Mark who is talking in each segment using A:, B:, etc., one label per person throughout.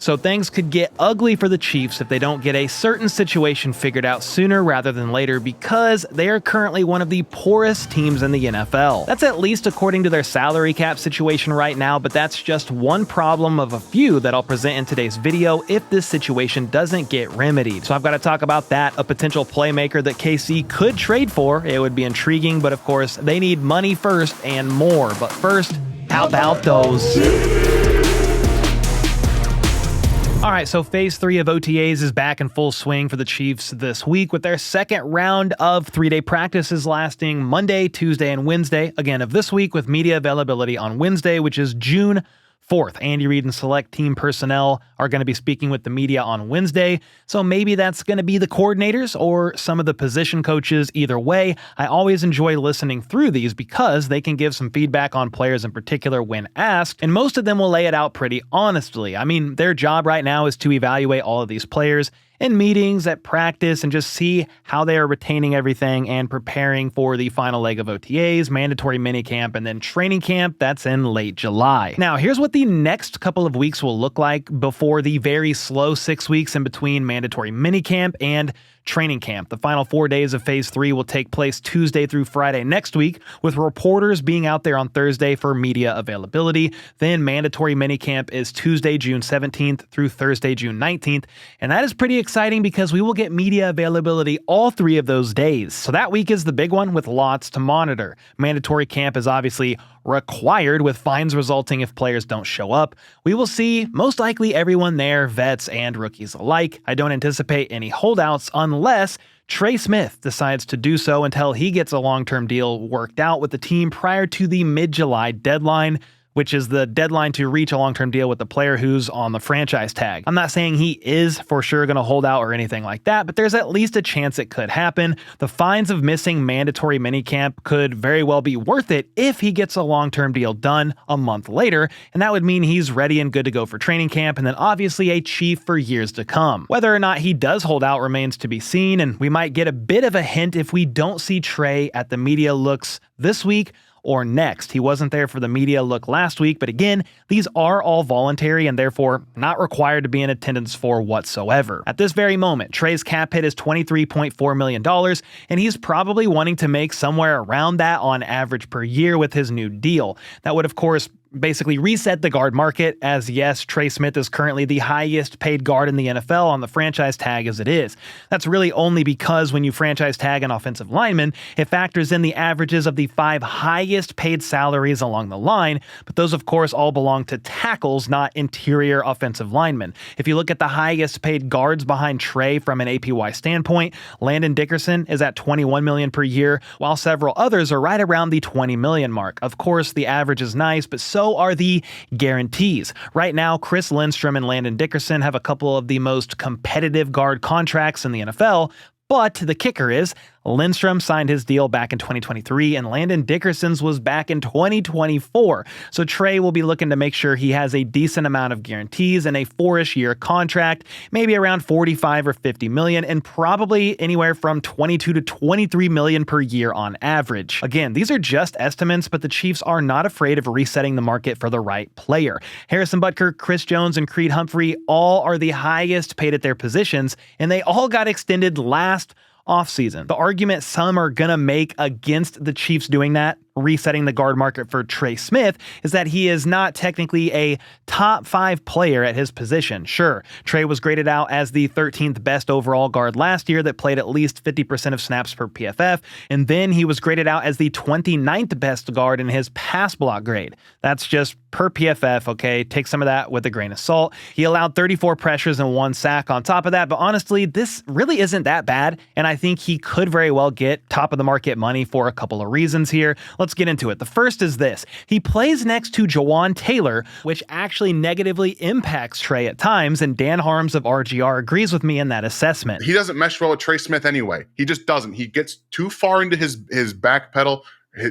A: So things could get ugly for the Chiefs if they don't get a certain situation figured out sooner rather than later, because they are currently one of the poorest teams in the NFL. That's at least according to their salary cap situation right now, but that's just one problem of a few that I'll present in today's video if this situation doesn't get remedied. So I've got to talk about that, a potential playmaker that KC could trade for. It would be intriguing, but of course they need money first and more. But first, how about those? Alright, so phase 3 of OTAs is back in full swing for the Chiefs this week, with their second round of 3-day practices lasting Monday, Tuesday, and Wednesday, again of this week, with media availability on Wednesday, which is June 4th. Andy Reid and select team personnel are going to be speaking with the media on Wednesday, so maybe that's going to be the coordinators or some of the position coaches. Either way, I always enjoy listening through these because they can give some feedback on players in particular when asked, and most of them will lay it out pretty honestly. I mean, their job right now is to evaluate all of these players in meetings, at practice, and just see how they are retaining everything and preparing for the final leg of OTAs, mandatory minicamp, and then training camp. That's in late July. Now, here's what the next couple of weeks will look like before the very slow 6 weeks in between mandatory minicamp and training camp. The final 4 days of phase 3 will take place Tuesday through Friday next week, with reporters being out there on Thursday for media availability. Then mandatory minicamp is Tuesday, June 17th through Thursday, June 19th. And that is pretty exciting because we will get media availability all 3 of those days. So that week is the big one with lots to monitor. Mandatory camp is obviously required, with fines resulting if players don't show up. We will see most likely everyone there, vets and rookies alike. I don't anticipate any holdouts unless Trey Smith decides to do so until he gets a long-term deal worked out with the team prior to the mid-July deadline, which is the deadline to reach a long-term deal with the player who's on the franchise tag. I'm not saying he is for sure going to hold out or anything like that, but there's at least a chance it could happen. The fines of missing mandatory minicamp could very well be worth it if he gets a long-term deal done a month later, and that would mean he's ready and good to go for training camp, and then obviously a Chief for years to come. Whether or not he does hold out remains to be seen, and we might get a bit of a hint if we don't see Trey at the media looks this week or next. He wasn't there for the media look last week, but again, these are all voluntary and therefore not required to be in attendance for whatsoever. At this very moment, Trey's cap hit is $23.4 million, and he's probably wanting to make somewhere around that on average per year with his new deal. That would, of course, basically reset the guard market, as yes, Trey Smith is currently the highest paid guard in the NFL on the franchise tag as it is. That's really only because when you franchise tag an offensive lineman, it factors in the averages of the 5 highest paid salaries along the line, but those of course all belong to tackles, not interior offensive linemen. If you look at the highest paid guards behind Trey from an APY standpoint, Landon Dickerson is at $21 million per year, while several others are right around the $20 million mark. Of course, the average is nice, but so are the guarantees. Right now, Chris Lindstrom and Landon Dickerson have a couple of the most competitive guard contracts in the NFL, but the kicker is Lindstrom signed his deal back in 2023, and Landon Dickerson's was back in 2024. So Trey will be looking to make sure he has a decent amount of guarantees and a 4-ish year contract, maybe around 45 or 50 million, and probably anywhere from 22 to 23 million per year on average. Again, these are just estimates, but the Chiefs are not afraid of resetting the market for the right player. Harrison Butker, Chris Jones, and Creed Humphrey all are the highest paid at their positions, and they all got extended last offseason. The argument some are gonna make against the Chiefs doing that, resetting the guard market for Trey Smith, is that he is not technically a top 5 player at his position. Sure, Trey was graded out as the 13th best overall guard last year that played at least 50% of snaps per PFF, and then he was graded out as the 29th best guard in his pass block grade. That's just per PFF, okay? Take some of that with a grain of salt. He allowed 34 pressures and 1 sack on top of that, but honestly, this really isn't that bad, and I think he could very well get top of the market money for a couple of reasons here. Let's get into it. The first is this. He plays next to Jawan Taylor, which actually negatively impacts Trey at times, and Dan Harms of RGR agrees with me in that assessment.
B: He doesn't mesh well with Trey Smith anyway. He just doesn't. He gets too far into his back pedal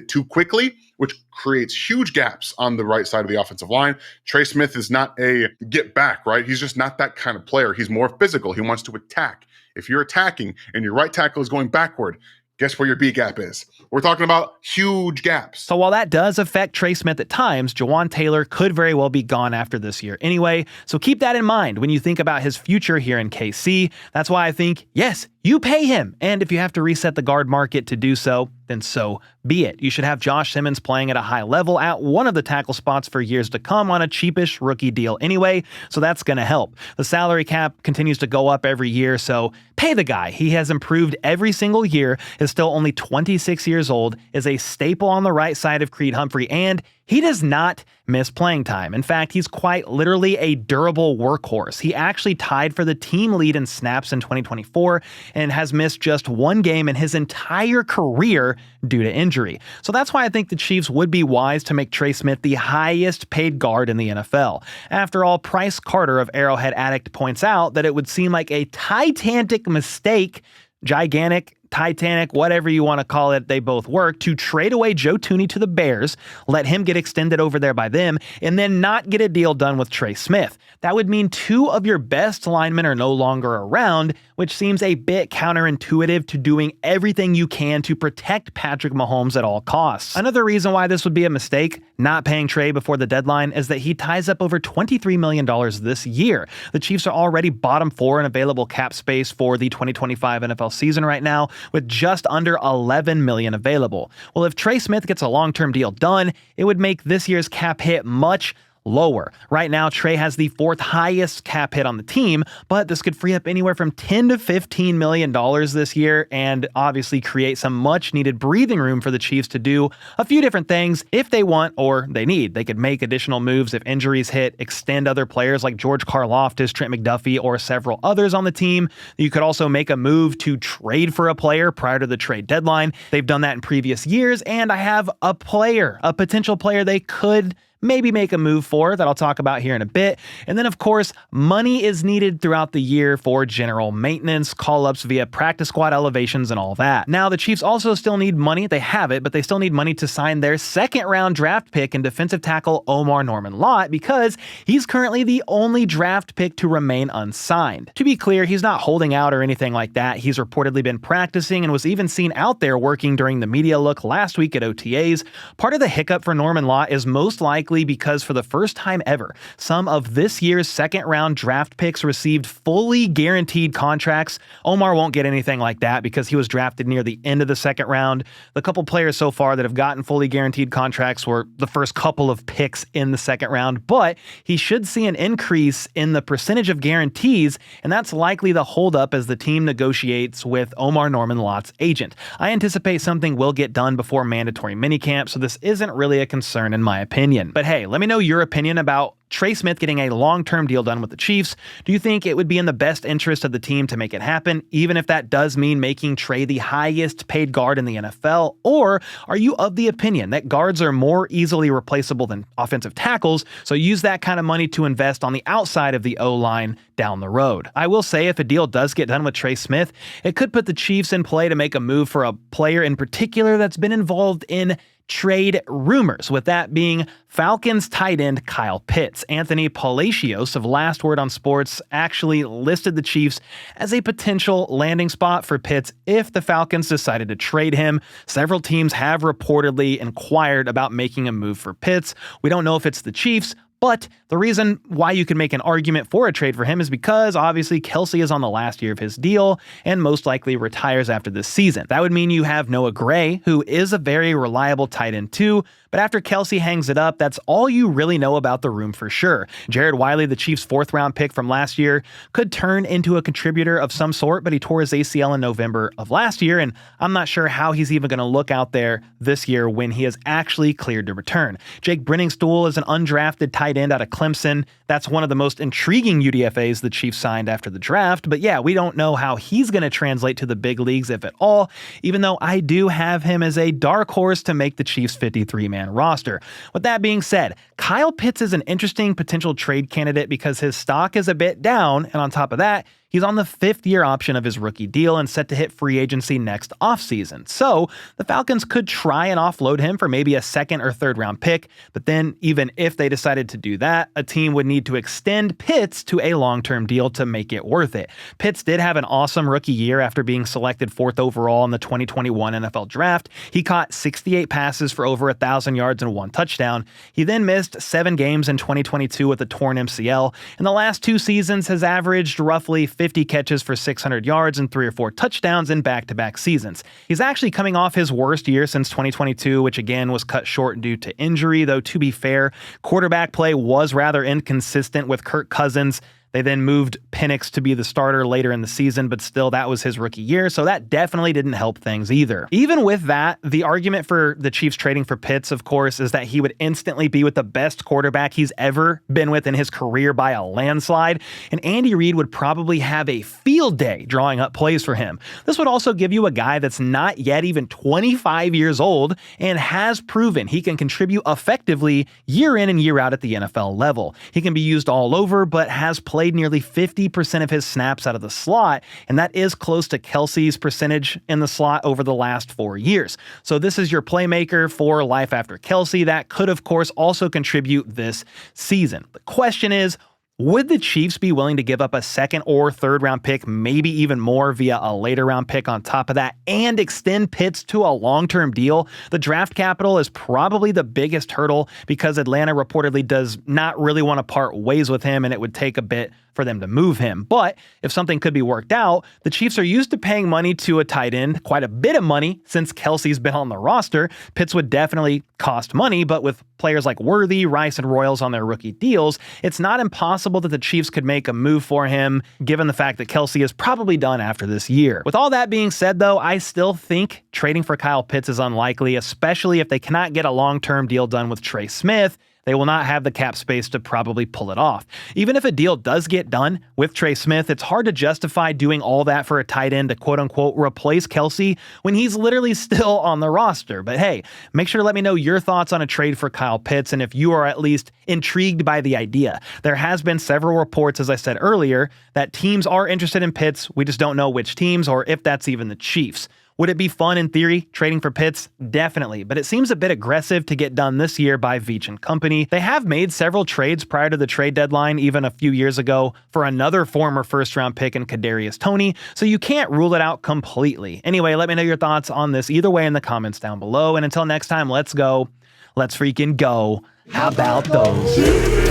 B: too quickly, which creates huge gaps on the right side of the offensive line. Trey Smith is not a get back, right? He's just not that kind of player. He's more physical. He wants to attack. If you're attacking and your right tackle is going backward, Guess where your B gap is? We're talking about huge gaps.
A: So while that does affect Trey Smith at times, Jawan Taylor could very well be gone after this year anyway, so keep that in mind when you think about his future here in KC. That's why I think, yes, you pay him, and if you have to reset the guard market to do so, then so be it. You should have Josh Simmons playing at a high level at one of the tackle spots for years to come on a cheapish rookie deal anyway, so that's going to help. The salary cap continues to go up every year, so pay the guy. He has improved every single year, is still only 26 years old, is a staple on the right side of Creed Humphrey, and he does not miss playing time. In fact, he's quite literally a durable workhorse. He actually tied for the team lead in snaps in 2024 and has missed just one game in his entire career due to injury. So that's why I think the Chiefs would be wise to make Trey Smith the highest paid guard in the NFL. After all, Price Carter of Arrowhead Addict points out that it would seem like a titanic mistake, gigantic, Titanic, whatever you want to call it, they both work, to trade away Joe Thuney to the Bears, let him get extended over there by them, and then not get a deal done with Trey Smith. That would mean two of your best linemen are no longer around, which seems a bit counterintuitive to doing everything you can to protect Patrick Mahomes at all costs. Another reason why this would be a mistake, not paying Trey before the deadline, is that he ties up over $23 million this year. The Chiefs are already bottom 4 in available cap space for the 2025 NFL season right now, with just under $11 million available. Well, if Trey Smith gets a long-term deal done, it would make this year's cap hit much lower. Right now, Trey has the 4th highest cap hit on the team, but this could free up anywhere from $10 to $15 million this year and obviously create some much needed breathing room for the Chiefs to do a few different things if they want or they need. They could make additional moves if injuries hit, extend other players like George Karlaftis, Trent McDuffie, or several others on the team. You could also make a move to trade for a player prior to the trade deadline. They've done that in previous years, and I have a potential player they could maybe make a move for that I'll talk about here in a bit. And then, of course, money is needed throughout the year for general maintenance, call-ups via practice squad elevations, and all that. Now, the Chiefs also still need money. They have it, but they still need money to sign their 2nd-round draft pick and defensive tackle Omar Norman-Lott because he's currently the only draft pick to remain unsigned. To be clear, he's not holding out or anything like that. He's reportedly been practicing and was even seen out there working during the media look last week at OTAs. Part of the hiccup for Norman-Lott is most likely because for the first time ever, some of this year's 2nd-round draft picks received fully guaranteed contracts. Omar won't get anything like that because he was drafted near the end of the 2nd round. The couple players so far that have gotten fully guaranteed contracts were the first couple of picks in the 2nd round, but he should see an increase in the percentage of guarantees, and that's likely the holdup as the team negotiates with Omar Norman-Lott's agent. I anticipate something will get done before mandatory minicamp, so this isn't really a concern in my opinion. But hey, let me know your opinion about Trey Smith getting a long-term deal done with the Chiefs. Do you think it would be in the best interest of the team to make it happen, even if that does mean making Trey the highest paid guard in the NFL? Or are you of the opinion that guards are more easily replaceable than offensive tackles, so use that kind of money to invest on the outside of the O-line down the road? I will say if a deal does get done with Trey Smith, it could put the Chiefs in play to make a move for a player in particular that's been involved in trade rumors, with that being Falcons tight end Kyle Pitts. Anthony Palacios of Last Word on Sports actually listed the Chiefs as a potential landing spot for Pitts if the Falcons decided to trade him. Several teams have reportedly inquired about making a move for Pitts. We don't know if it's the Chiefs, but the reason why you can make an argument for a trade for him is because obviously Kelce is on the last year of his deal and most likely retires after this season. That would mean you have Noah Gray, who is a very reliable tight end too, but after Kelce hangs it up, that's all you really know about the room for sure. Jared Wiley, the Chiefs' 4th-round pick from last year, could turn into a contributor of some sort, but he tore his ACL in November of last year, and I'm not sure how he's even going to look out there this year when he is actually cleared to return. Jake Brenningstool is an undrafted tight end out of Clemson. That's one of the most intriguing UDFAs the Chiefs signed after the draft, but yeah, we don't know how he's going to translate to the big leagues, if at all, even though I do have him as a dark horse to make the Chiefs' 53-man roster. With that being said, Kyle Pitts is an interesting potential trade candidate because his stock is a bit down, and on top of that, He's on the 5th-year option of his rookie deal and set to hit free agency next offseason. So the Falcons could try and offload him for maybe a 2nd or 3rd round pick, but then even if they decided to do that, a team would need to extend Pitts to a long-term deal to make it worth it. Pitts did have an awesome rookie year after being selected 4th overall in the 2021 NFL Draft. He caught 68 passes for over 1,000 yards and 1 touchdown. He then missed 7 games in 2022 with a torn MCL. In the last 2 seasons has averaged roughly 50 catches for 600 yards and 3 or 4 touchdowns in back-to-back seasons. He's actually coming off his worst year since 2022, which again was cut short due to injury, though to be fair, quarterback play was rather inconsistent with Kirk Cousins. They then moved Penix to be the starter later in the season, but still that was his rookie year, so that definitely didn't help things either. Even with that, the argument for the Chiefs trading for Pitts, of course, is that he would instantly be with the best quarterback he's ever been with in his career by a landslide, and Andy Reid would probably have a field day drawing up plays for him. This would also give you a guy that's not yet even 25 years old and has proven he can contribute effectively year in and year out at the NFL level. He can be used all over, but has played nearly 50% of his snaps out of the slot, and that is close to Kelsey's percentage in the slot over the last 4 years. So this is your playmaker for life after Kelsey that could, of course, also contribute this season. The question is, would the Chiefs be willing to give up a 2nd or 3rd round pick, maybe even more via a later round pick on top of that, and extend Pitts to a long-term deal? The draft capital is probably the biggest hurdle because Atlanta reportedly does not really want to part ways with him, and it would take a bit for them to move him. But if something could be worked out, the Chiefs are used to paying money to a tight end, quite a bit of money since Kelsey's been on the roster. Pitts would definitely cost money, but with players like Worthy, Rice, and Royals on their rookie deals, it's not impossible that the Chiefs could make a move for him, given the fact that Kelsey is probably done after this year. With all that being said, though, I still think trading for Kyle Pitts is unlikely, especially if they cannot get a long-term deal done with Trey Smith. They will not have the cap space to probably pull it off. Even if a deal does get done with Trey Smith, it's hard to justify doing all that for a tight end to quote-unquote replace Kelsey when he's literally still on the roster. But hey, make sure to let me know your thoughts on a trade for Kyle Pitts and if you are at least intrigued by the idea. There has been several reports, as I said earlier, that teams are interested in Pitts. We just don't know which teams or if that's even the Chiefs. Would it be fun in theory, trading for Pitts? Definitely, but it seems a bit aggressive to get done this year by VIDS and company. They have made several trades prior to the trade deadline, even a few years ago, for another former first-round pick in Kadarius Toney, so you can't rule it out completely. Anyway, let me know your thoughts on this either way in the comments down below, and until next time, let's go. Let's freaking go. How about those?